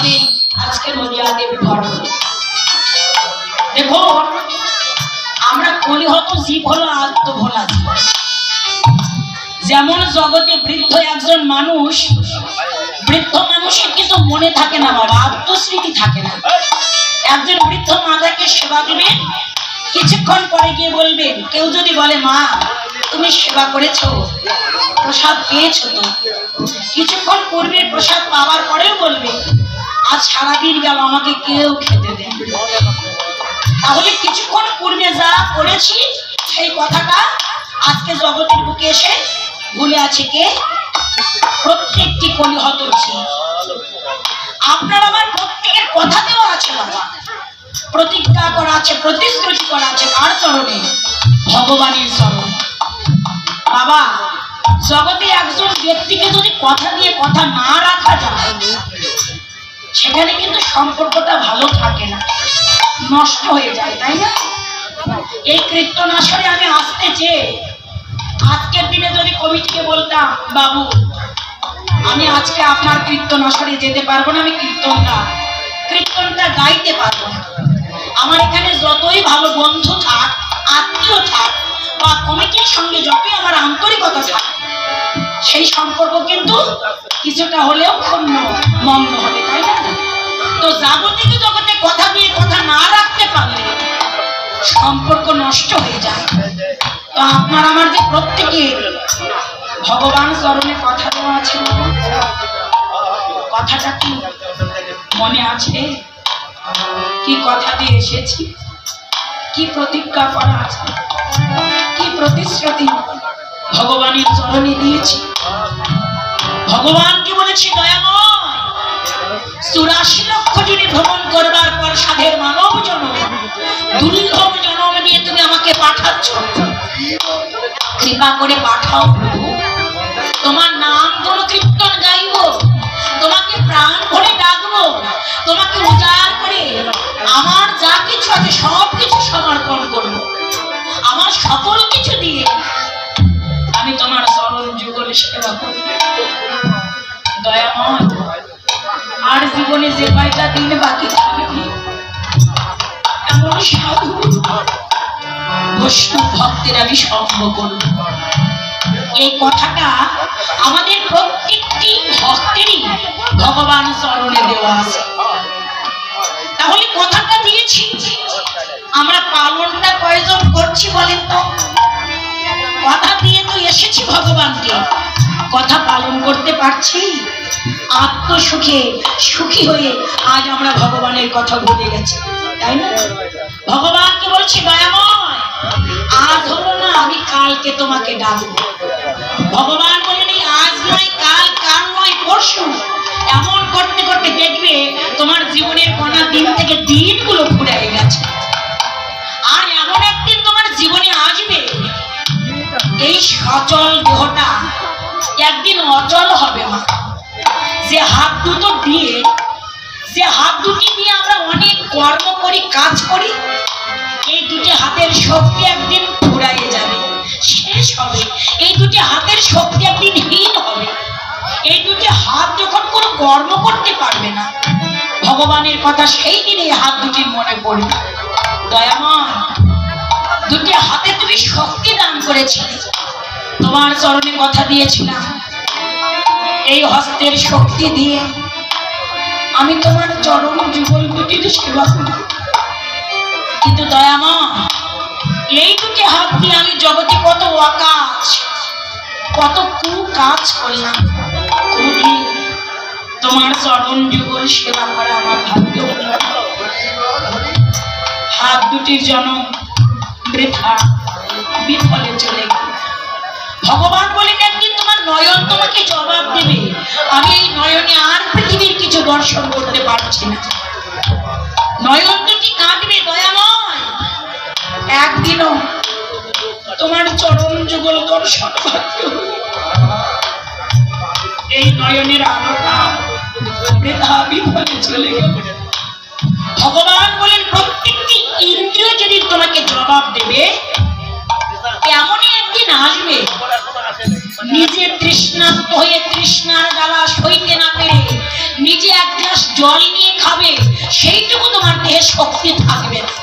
ভাবে আজকে নদিয়া দেবী ঘটনা। দেখো আমরা কলিহত জীব হলো আত্মভোলা জীব। যেমন জগতে বৃদ্ধ একজন মানুষ, বৃদ্ধ মানুষের কিছু মনে থাকে না বাবা, আত্মস্মৃতি থাকে না। একজন বৃদ্ধ মাতাকে সেবা দিবেন, কিছুক্ষণ পরে গিয়ে বলবেন, কেউ যদি বলে মা তুমি সেবা করেছো, প্রসাদ পেয়েছো তো, কিছুক্ষণ পূর্বে প্রসাদ পাওয়ার পরেও বলবে আজ সারাদিন গেল আমাকে কেউ খেতে দেন। তাহলে কিছুক্ষণ পূর্বে যা করেছি সেই কথাটা আজকে জগতের বুকে এসে ভুলে আছে কে? প্রত্যেকটি কলিহত জীব। আপনার আমার প্রত্যেকের কথাতেও আছে বাবা, প্রতিজ্ঞা করা আছে, প্রতিশ্রুতি করা আছে। কার চরণে? ভগবানের চরণে। বাবা জগতে একজন ব্যক্তিকে যদি কথা দিয়ে কথা না রাখা যায়, সেখানে কিন্তু সম্পর্কটা ভালো থাকে না, নষ্ট হয়ে যায়, তাই না? এই কীর্তনাসরে আমি আসতে চেয়ে আজকের দিনে যদি কমিটিকে বলতাম বাবু আমি আজকে আপনার কীর্তনাসরে যেতে পারবো না, আমি কীর্তনটা গাইতে পারবো না, আমার এখানে যতই ভালো বন্ধু থাক, আত্মীয় থাক, বা কমিটির সঙ্গে যতই আমার আন্তরিকতা থাক, সেই সম্পর্ক কিন্তু কিছুটা হলেও ক্ষুণ্ণ মগ্ন হবে, তাই না? তো জাগতিক জগতে কথা দিয়ে কথা না রাখতে পারলে সম্পর্ক নষ্ট হয়ে যায়। তো আপনার আমার যে প্রত্যেকে ভগবান চরণে কথা দেওয়া আছে, কথাটা কি মনে আছে? কি কথা দিয়ে এসেছি, কি প্রতিজ্ঞা করা আছে, কি প্রতিশ্রুতি ভগবানের চরণে দিয়েছি। ভগবান কি বলেছি? দয়াময় 84 লক্ষ জনে ভ্রমণ করবার পর সাধের মানব জন্ম, দুর্লভ জন্ম দিয়ে তুমি আমাকে পাঠাচ্ছ, কৃপা করে পাঠাও প্রভু। তোমার নাম কোন কীর্তন গাইব, তোমাকে প্রাণ ভরে ডাকবো, তোমাকে উজাড় করে আমার যা কিছু আছে সব কিছু সমর্পণ করবো, আমার সকল কিছু দিয়ে আমি তোমার চরণ যুগলে সেবা করব। দয়াময় আর জীবনে যে কয়টা দিন বাকি থাকে, এমন সাধু বৈষ্ণব ভক্তের আমি সঙ্গ করব। এই কথাটা আমাদের প্রত্যেকটি ভক্তেরই ভগবান চরণে দেওয়া আছে। তাহলে কথাটা দিয়েছি, আমরা পালনটা কয়জন করছি বলেন তো? কথা দিয়ে তো এসেছি ভগবানকে, কথা পালন করতে পারছি? আত্মসুখে সুখী হয়ে আজ আমরা ভগবানের কথা ভুলে গেছি, তাই না? ভগবানকে বলছি দয়াময় আজ হলো না, আমি কালকে তোমাকে ডাকবো। ভগবান বলেন আজ নয় কাল, কাল নয় পরশু। এমন করতে করতে দেখবে তোমার জীবনের কোনা দিন থেকে দিনগুলো ফুরিয়ে গেছে। আর এমন একদিন তোমার জীবনে আসবে এই সচল দেহটা একদিন অচল হবে মা। যে হাত দুটো দিয়ে, যে হাত দুটি দিয়ে আমরা অনেক কর্ম করি, কাজ করি, এই দুটি হাতের শক্তি একদিন ফুরাইয়ে যাবে, শেষ হবে। এই দুটি হাতের শক্তি একদিন হীন হবে। এই দুটি হাত যখন কোনো কর্ম করতে পারবে না, ভগবানের কথা সেই দিনে হাত দুটির মনে পড়বে। দয়াময় দুটি হাতে তুমি শক্তি দান করেছিলে, তোমার চরণে কথা দিয়েছিলাম এই হস্তের শক্তি দিয়ে আমি তোমার চরণ যুগল দুটির সেবা করব। কিন্তু দয়াময় এই দুটি হাত দিয়ে আমি জগতে কত অকাজ, কত কুকাজ করলাম, কোনদিন তোমার চরণ যুগল সেবা করা আমার ভাগ্য হল। হাত দুটির জন্ম বৃথা বিফলে চলে গেল। ভগবান বলেন একদিন তোমার নয়ন তোমাকে জবাব দেবে, আমি এই নয়নে আর পৃথিবীর কিছু দর্শন করতে পারছি না। নয়ন দুটি কাঁদবে দয়াময়, একদিনও তোমার চরণ যুগল দর্শন করতে হবে। এই নয়নের আলোটা বৃথা বিফলে চলে গেল। ভগবান বলেন প্রত্যেকটি ইন্দ্রিয় যদি তোমাকে জবাব দেবে, এমনই একদিন আসবে নিজে তৃষ্ণার্ত হয়ে তৃষ্ণার জ্বালা সইতে না পেরে নিজে এক গ্লাস জল নিয়ে খাবে, সেইটুকু তোমার দেহে শক্তি থাকবে না।